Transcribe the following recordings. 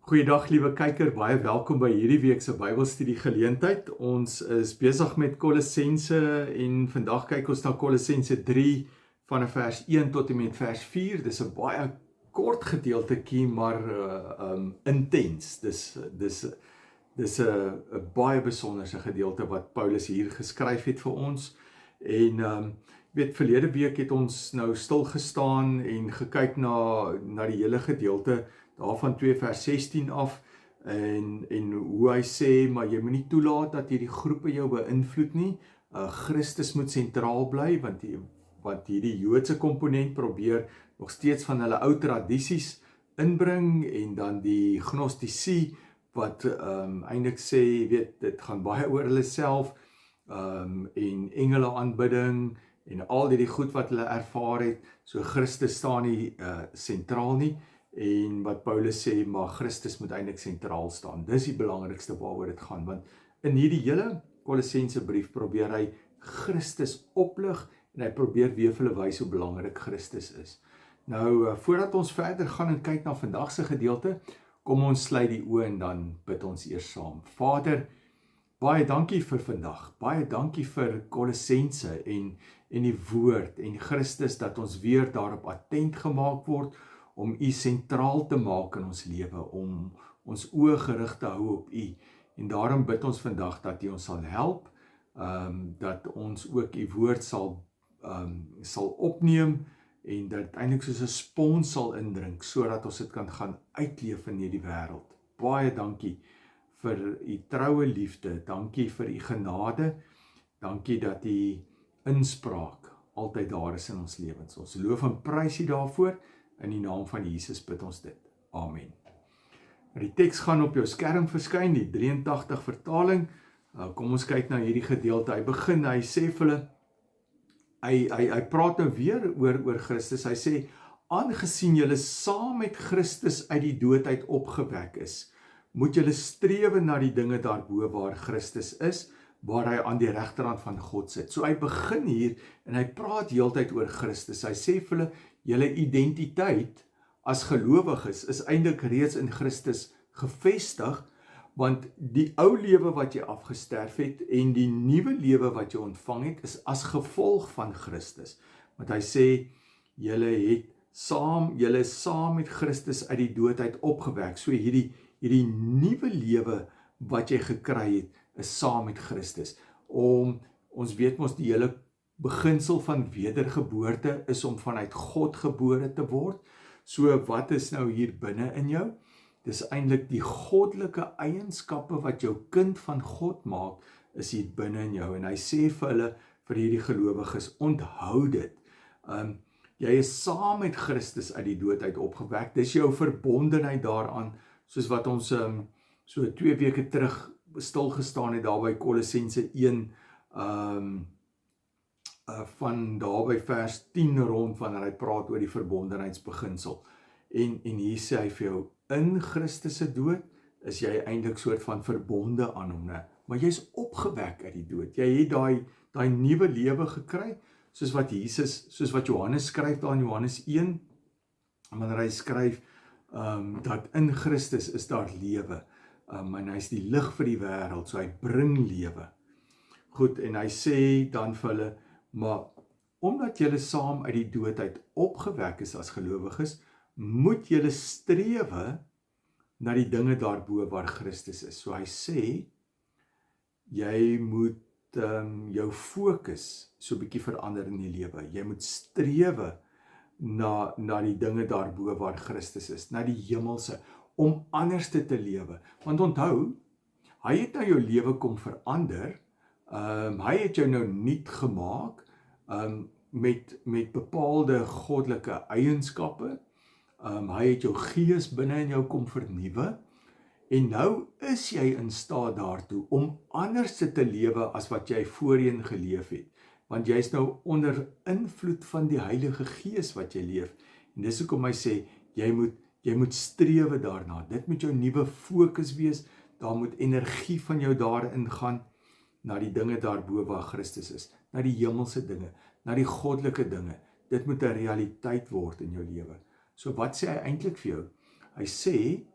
Goeiedag liewe kyker, baie welkom by hierdie week se Bybelstudie geleentheid. Ons is besig met Kolossense en vandag kyk ons na Kolossense 3 van vers 1 tot en met vers 4. Dis 'n baie kort gedeeltetjie, maar intens. Dis 'n baie besonderse gedeelte wat Paulus hier geskryf het vir ons. En verlede week het ons nou stil gestaan en gekyk na die hele gedeelte daarvan 2 vers 16 af en hoe hy sê, maar jy moet nie toelaat dat hierdie groepe jou beïnvloed nie. Christus moet sentraal bly, want hierdie Joodse komponent probeer nog steeds van hulle ou tradisies inbring, en dan die gnostici wat eintlik sê, dit gaan baie oor hulle self, en engele aanbidding en al die goed wat hulle ervaar het. So Christus staan nie sentraal nie. En wat Paulus sê, maar Christus moet eintlik sentraal staan. Dis die belangrikste waaroor dit gaan, want in hierdie hele Kolossense brief probeer hy Christus oplig en hy probeer weer vir hulle wys hoe belangrik Christus is. Nou, voordat ons verder gaan en kyk na vandag se gedeelte, kom ons sluit die oë en dan bid ons eers saam. Vader, baie dankie vir vandag. Baie dankie vir Kolossense en die woord en Christus, dat ons weer daarop attent gemaak word om U sentraal te maak in ons lewe, om ons oë gerig te hou op U. En daarom bid ons vandag dat U ons sal help, dat ons ook U woord sal opneem en dat eintlik soos 'n spons sal indrink, sodat ons dit kan gaan uitleef in hierdie wêreld. Baie dankie vir U troue liefde, dankie vir U genade, dankie dat U inspraak altyd daar is in ons lewens. Ons loof en prys U daarvoor. In die naam van Jesus bid ons dit. Amen. Die teks gaan op jou skerm verskyn, die 83 vertaling. Kom ons kyk na hierdie gedeelte. Hy sê vir hulle, hy praat nou weer oor Christus. Hy sê, aangesien julle saam met Christus uit die dood uit opgewek is, moet julle strewe na die dinge daarbo waar Christus is, waar hy aan die regterhand van God sit. So hy begin hier en hy praat heeltyd oor Christus. Hy sê vir hulle, julle identiteit as gelowiges is eintlik reeds in Christus gevestig, want die ou lewe wat jy afgesterf het en die nuwe lewe wat jy ontvang het, is as gevolg van Christus. Want hy sê, julle is saam met Christus uit die dood uit opgewek. So hierdie nuwe lewe wat jy gekry het, is saam met Christus. Ons weet mos die hele beginsel van wedergeboorte is om vanuit God gebore te word. So wat is nou hier binne in jou? Dis eintlik die goddelike eienskappe wat jou kind van God maak, is hier binne in jou. En hy sê vir hulle, vir hierdie gelowiges, onthou dit. Jy is saam met Christus uit die dood uit opgewek. Dis jou verbondenheid daaraan, soos wat ons so 2 weke terug stilgestaan het daar by Kolossense 1, van daar by vers 10 rond, wanneer hy praat oor die verbondenheidsbeginsel. En hier sê hy vir jou, in Christus se dood is jy eintlik soort van verbonde aan hom, ne? Maar jy is opgewek uit die dood. Jy het daai nuwe lewe gekry, soos wat Johannes skryf daar in Johannes 1, wanneer hy skryf, dat in Christus is daar lewe, en hy is die lig vir die wêreld, so hy bring lewe. Goed, en hy sê dan vir hulle, maar omdat julle saam uit die dood uit opgewek is as gelowiges, moet julle strewe na die dinge daarbo waar Christus is. So hy sê, jy moet jou fokus so 'n bietjie verander in die lewe. Jy moet strewe na die dinge daarbo waar Christus is, na die hemelse, om anders te lewe. Want onthou, hy het nou jou lewe kom verander, hy het jou nou nuut gemaak, met bepaalde goddelike eienskappe, hy het jou gees binne in jou kom vernuwe, en nou is jy in staat daartoe om anders te lewe as wat jy voorheen geleef het, want jy is nou onder invloed van die Heilige Gees wat jy leef, en dis hoekom hy sê, jy moet strewe daarna, dit moet jou nuwe fokus wees, daar moet energie van jou daarin gaan, na die dinge daarbo waar Christus is, na die hemelse dinge, na die goddelike dinge. Dit moet 'n realiteit word in jou lewe. So wat sê hy eintlik vir jou? Hy sê,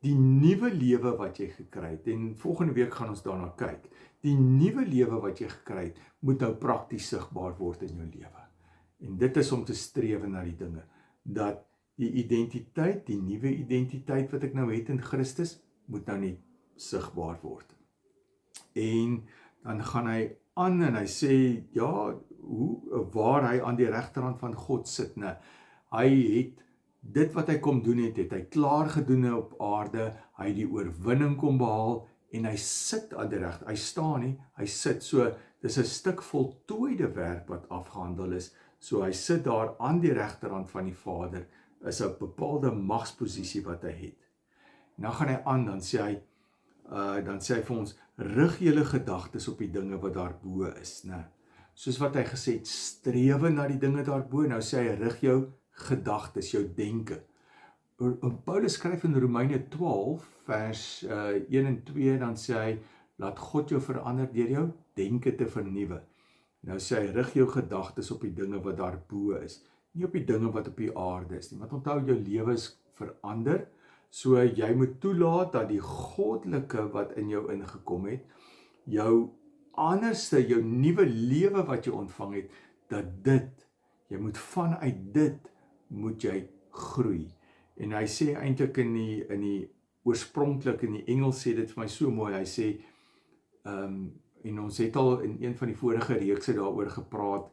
die nuwe lewe wat jy gekry het, en volgende week gaan ons daarna kyk, die nuwe lewe wat jy gekry het, moet nou prakties sigbaar word in jou lewe. En dit is om te strewe na die dinge, dat die identiteit, die nuwe identiteit wat ek nou het in Christus, moet nou net sigbaar word. En dan gaan hy aan en hy sê, ja, waar hy aan die regterhand van God sit, ne? Hy het dit wat hy kom doen het hy klaar gedoen op aarde, hy het die oorwinning kom behaal, en hy sit aan die regterhand, hy staan nie, hy sit, so, dis 'n stuk voltooide werk wat afgehandel is, so hy sit daar aan die regterhand van die Vader, is 'n bepaalde magsposisie wat hy het. En dan gaan hy aan, dan sê hy vir ons, rig julle gedagtes op die dinge wat daarbo is, né? Soos wat hy gesê het, strewe na die dinge daarbo, nou sê hy, rig jou gedagtes, jou denke. Paulus skryf in Romeine 12, vers 1 en 2, dan sê hy, laat God jou verander deur jou denke te vernuwe. Nou sê hy, rig jou gedagtes op die dinge wat daarbo is, nie op die dinge wat op die aarde is nie, want onthou, jou lewe is verander, so jy moet toelaat dat die goddelike wat in jou ingekom het, jou anderste, jou nuwe lewe wat jy ontvang het, jy moet vanuit dit, moet jy groei. En hy sê eintlik in die oorspronklik, in die Engels sê dit vir my so mooi, hy sê, en ons het al in een van die vorige reekse daaroor gepraat,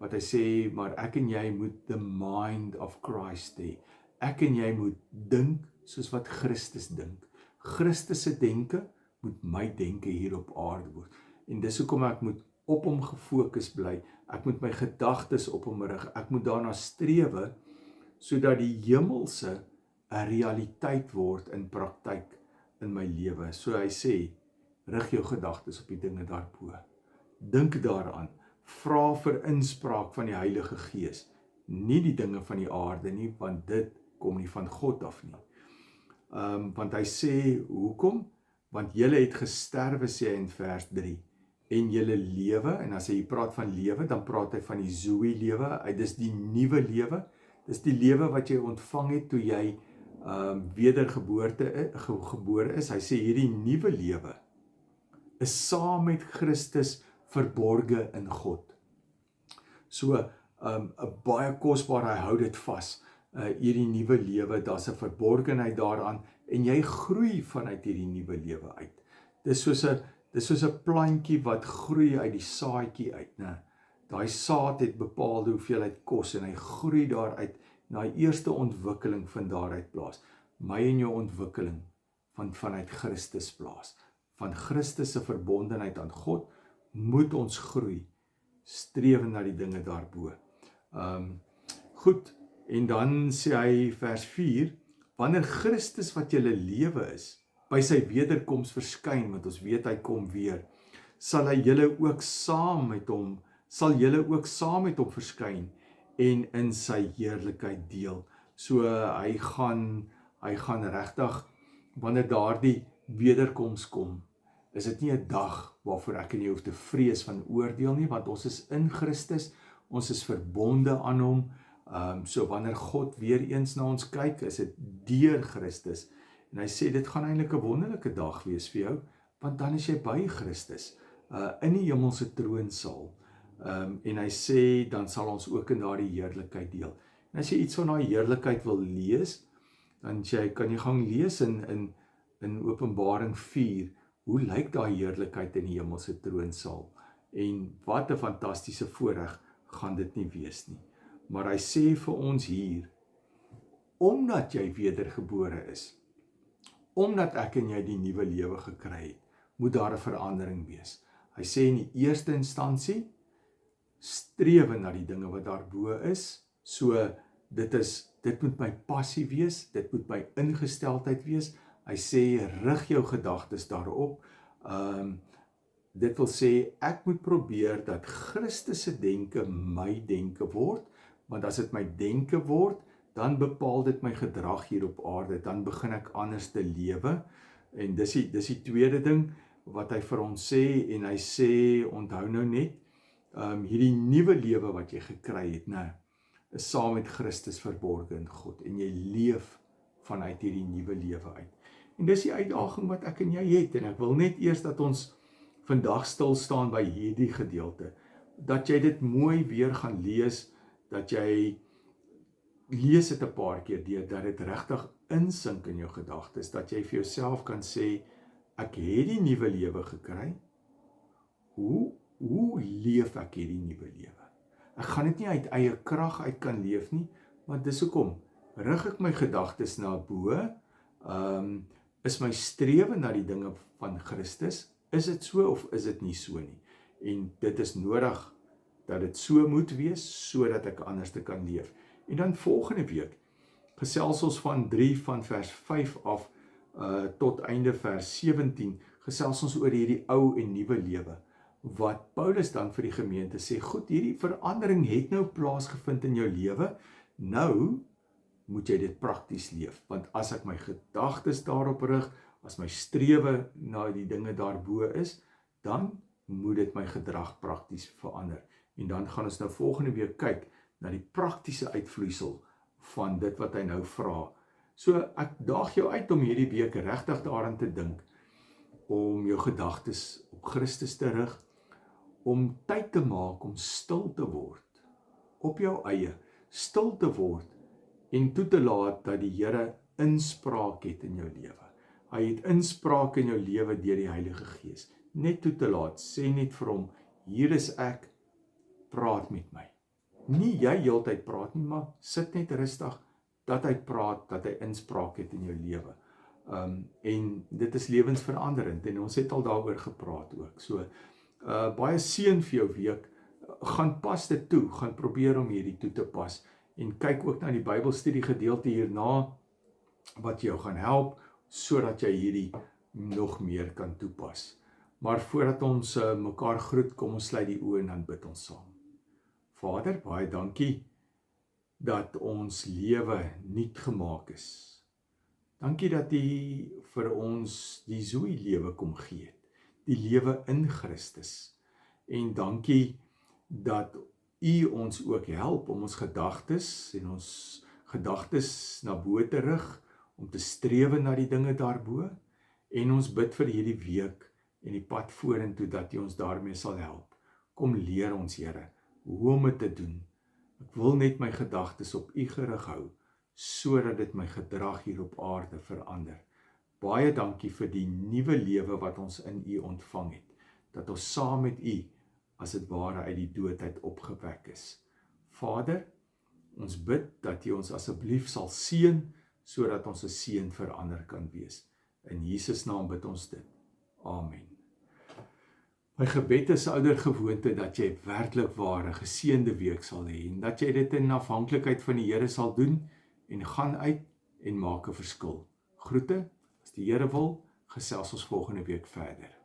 wat hy sê, maar ek en jy moet the mind of Christ hê. Ek en jy moet dink soos wat Christus dink. Christus se denke moet my denke hier op aarde word. En dis hoekom ek moet op hom gefokus bly. Ek moet my gedagtes op hom rig. Ek moet daarna strewe, sodat die hemelse 'n realiteit word in praktyk in my lewe. So hy sê, rig jou gedagtes op die dinge daarbo. Dink daaraan. Vra vir inspraak van die Heilige Gees. Nie die dinge van die aarde nie, want dit kom nie van God af nie. Want hy sê, hoekom? Want julle het gesterwe, sê hy in vers 3, en julle lewe, en as hy praat van lewe, dan praat hy van die Zoe lewe, dis die nuwe lewe, dis die lewe wat jy ontvang het, toe jy wedergebore is, hy sê hierdie nuwe lewe, is saam met Christus verborge in God. So, 'n baie kosbaar, hy hou dit vas, hierdie nuwe lewe, daar's 'n verborgenheid daaraan, en jy groei vanuit hierdie nuwe lewe uit. Dis soos 'n plantjie wat groei uit die saadjie uit, né? Daai saad het bepaalde hoeveelheid kos, en hy groei daaruit, en daai eerste ontwikkeling van daaruit plaas. My en jou ontwikkeling vanuit Christus plaas. Van Christus se verbondenheid aan God, moet ons groei, strewe na die dinge daarbo. Goed, en dan sê hy vers 4, wanneer Christus wat julle lewe is, by sy wederkoms verskyn, want ons weet hy kom weer, sal julle ook saam met hom verskyn, en in sy heerlikheid deel. So hy gaan regtig, wanneer daardie wederkoms kom, is dit nie 'n dag waarvoor ek en jy hoef te vrees van oordeel nie, want ons is in Christus, ons is verbonde aan hom, so wanneer God weer eens na ons kyk, is dit deur Christus, en hy sê, dit gaan eintlik 'n wonderlike dag wees vir jou, want dan is jy by Christus, in die hemelse troonsaal, en hy sê, dan sal ons ook in daardie heerlikheid deel. En as jy iets van daai heerlikheid wil lees, dan kan jy gaan lees in Openbaring 4, hoe lyk daai heerlikheid in die hemelse troonsaal, en wat 'n fantastiese voorreg gaan dit nie wees nie. Maar hy sê vir ons hier, omdat jy wedergebore is, omdat ek en jy die nuwe lewe gekry het, moet daar 'n verandering wees. Hy sê in die eerste instansie, strewe na die dinge wat daarbo is, so dit moet my passie wees, dit moet my ingesteldheid wees. Hy sê, rig jou gedagtes daarop. Dit wil sê, ek moet probeer dat Christus se denke my denke word, want as dit my denke word, dan bepaal dit my gedrag hier op aarde, dan begin ek anders te lewe, en dis die tweede ding, wat hy vir ons sê, en hy sê, onthou nou net, hierdie nuwe lewe wat jy gekry het, is saam met Christus verborge in God, en jy leef vanuit hierdie nuwe lewe uit. En dis die uitdaging wat ek en jy het, en ek wil net eers dat ons vandag stil staan by hierdie gedeelte, dat jy dit mooi weer gaan lees, dat jy lees dit 'n paar keer deur, dat dit regtig insink in jou gedagtes, dat jy vir jouself kan sê, ek het die nuwe lewe gekry. Hoe leef ek hierdie nuwe lewe? Ek gaan dit nie uit eie krag uit kan leef nie, maar dis hoekom rig ek my gedagtes na bo. Is my strewe na die dinge van Christus? Is dit so of is dit nie so nie? En dit is nodig dat dit so moet wees, sodat ek anders te kan leef. En dan volgende week gesels ons van 3 van vers 5 af tot einde vers 17, gesels ons oor hierdie ou en nuwe lewe, wat Paulus dan vir die gemeente sê, goed, hierdie verandering het nou plaasgevind in jou lewe, nou moet jy dit prakties leef, want as ek my gedagtes daarop rig, as my strewe na die dinge daarbo is, dan moet dit my gedrag prakties verander. En dan gaan ons nou volgende week kyk na die praktiese uitvloeisel van dit wat hy nou vra. So ek daag jou uit om hierdie week regtig daaraan te dink, om jou gedagtes op Christus te rig, om tyd te maak om stil te word, op jou eie, stil te word, en toe te laat dat die Here inspraak het in jou lewe. Hy het inspraak in jou lewe deur die Heilige Gees. Net toe te laat, sê net vir hom, hier is ek, praat met my. Nie jy heeltyd praat nie, maar sit net rustig, dat hy praat, dat hy inspraak het in jou lewe. En dit is lewensveranderend, en ons het al daaroor gepraat ook. So, baie seën vir jou week, gaan pas dit toe, gaan probeer om hierdie toe te pas, en kyk ook na die Bybelstudie gedeelte hierna, wat jou gaan help, sodat jy hierdie nog meer kan toepas. Maar voordat ons mekaar groet, kom ons sluit die oë en dan bid ons saam. Vader, baie dankie dat ons lewe nuut gemaak is. Dankie dat U vir ons die Zoe lewe kom gee het, die lewe in Christus. En dankie dat U ons ook help om ons gedagtes en ons gedagtes na bo te rig, om te strewe na die dinge daarbo, en ons bid vir hierdie week en die pad vorentoe dat U ons daarmee sal help. Kom leer ons, Here, hoe om dit te doen. Ek wil net my gedagtes op U gerig hou, sodat dit my gedrag hier op aarde verander. Baie dankie vir die nuwe lewe wat ons in U ontvang het, dat ons saam met U, as dit ware uit die dood uit opgewek is. Vader, ons bid dat U ons asseblief sal seën, sodat ons 'n seën vir ander kan wees. In Jesus naam bid ons dit. Amen. My gebed is oudergewoonte dat jy werklik ware geseënde week sal hê, en dat jy dit in afhanklikheid van die Here sal doen, en gaan uit en maak 'n verskil. Groete, as die Here wil, gesels ons volgende week verder.